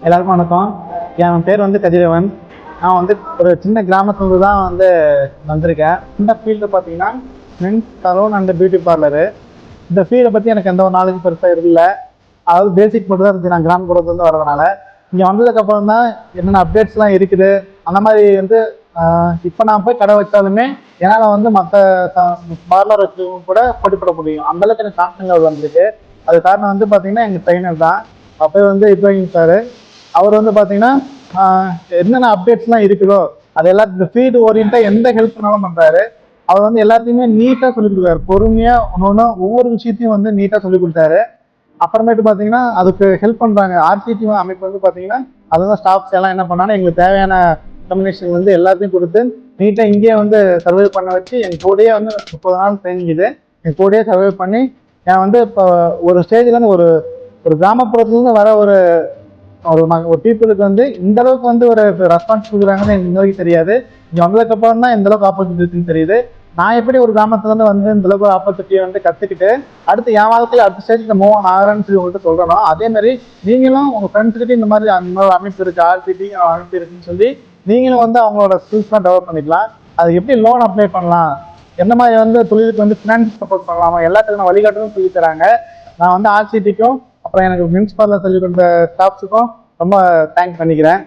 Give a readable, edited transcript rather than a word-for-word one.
எல்லாருக்கும் வணக்கம். என் பேர் வந்து கதிரவன். நான் வந்து ஒரு சின்ன கிராமத்துலேருந்து தான் வந்திருக்கேன். இந்த ஃபீல்டு பார்த்தீங்கன்னா men's salon and beauty parlour. இந்த ஃபீல்டை பற்றி எனக்கு எந்த ஒரு நாலேஜ் பெருசாக இல்லை. அதாவது பேசிக் மட்டும் தான் இருந்துச்சு. நான் கிராமப்புறத்துலேருந்து வரதுனால இங்கே வந்ததுக்கப்புறம் தான் என்னென்ன அப்டேட்ஸ்லாம் இருக்குது. அந்த மாதிரி வந்து இப்போ நான் போய் கடை வச்சாலுமே என்னால் வந்து மற்ற பார்லர் வச்சவங்க கூட போட்டிப்பட முடியும். அந்தளவுக்கு எனக்கு கான்ஃபிடன்ஸ் வந்திருக்கு. அது காரணம் வந்து பார்த்தீங்கன்னா எங்கள் ட்ரைனர் தான். அப்போ வந்து இப்ராஹிம் சார். அவர் வந்து பார்த்தீங்கன்னா என்னென்ன அப்டேட்ஸ்லாம் இருக்குதோ அது எல்லாத்துக்கும் இந்த ஃபீல்டு ஓரியன்ட்டாக எந்த ஹெல்ப்னாலும் பண்ணுறாரு. அவர் வந்து எல்லாத்தையுமே நீட்டாக சொல்லிக் கொடுத்தாரு. பொறுமையாக ஒவ்வொரு விஷயத்தையும் வந்து நீட்டாக சொல்லிக் கொடுத்தாரு. அப்புறமேட்டு பார்த்தீங்கன்னா அதுக்கு ஹெல்ப் பண்ணுறாங்க. ஆர்சிடி அமைப்பு வந்து பார்த்தீங்கன்னா அதுதான் ஸ்டாஃப்ஸ் எல்லாம் என்ன பண்ணாலும் எங்களுக்கு தேவையான கம்யூனிகேஷன் வந்து எல்லாத்தையும் கொடுத்து நீட்டாக இங்கேயே வந்து சர்வை பண்ண வச்சு என் கூடயே வந்து 30 நாள் தெரிஞ்சுது. என் கூடயே சர்வை பண்ணி நான் வந்து இப்போ ஒரு ஸ்டேஜ்லேருந்து ஒரு கிராமப்புறத்துலேருந்து வர ஒரு பீப்புளுக்கு வந்து இந்த அளவுக்கு வந்து ஒரு ரெஸ்பான்ஸ் கொடுக்குறாங்கன்னு எனக்கு இந்த வரைக்கும் தெரியாது. இங்கே வந்ததுக்கப்புறம் தான் இந்த அளவுக்கு ஆப்பர்ச்சுனிட்டி இருக்குன்னு தெரியுது. நான் எப்படி ஒரு கிராமத்துலேருந்து வந்து இந்த அளவுக்கு ஆப்பர்ச்சுனிட்டியை வந்து கற்றுக்கிட்டு அடுத்து என் வாழ்க்கையில் அடுத்த ஸ்டேஜில் மூவ் ஆகிறேன்னு சொல்லி உங்கள்கிட்ட சொல்கிறோம். அதே மாதிரி நீங்களும் உங்கள் ஃப்ரெண்ட்ஸ்கிட்ட இந்த மாதிரி அந்த அமைப்பு இருக்குது, ஆர்சிடி அமைப்பு இருக்குன்னு சொல்லி நீங்களும் வந்து அவங்களோட ஸ்கில்ஸ்லாம் டெவலப் பண்ணிக்கலாம். அது எப்படி லோன் அப்ளை பண்ணலாம், எந்த மாதிரி வந்து தொழிலுக்கு வந்து ஃபினான்ஸ் சப்போர்ட் பண்ணலாமா, எல்லாத்துக்கும் வழிகாட்டுன்னு சொல்லி தராங்க. நான் வந்து ஆர்சிடிக்கும் அப்புறம் எனக்கு மென்ஸ் பார்லர் சொல்லிக் கொடுத்த ஸ்டாஃப்ஸுக்கும் ரொம்ப தேங்க்ஸ் பண்ணிக்கிறேன்.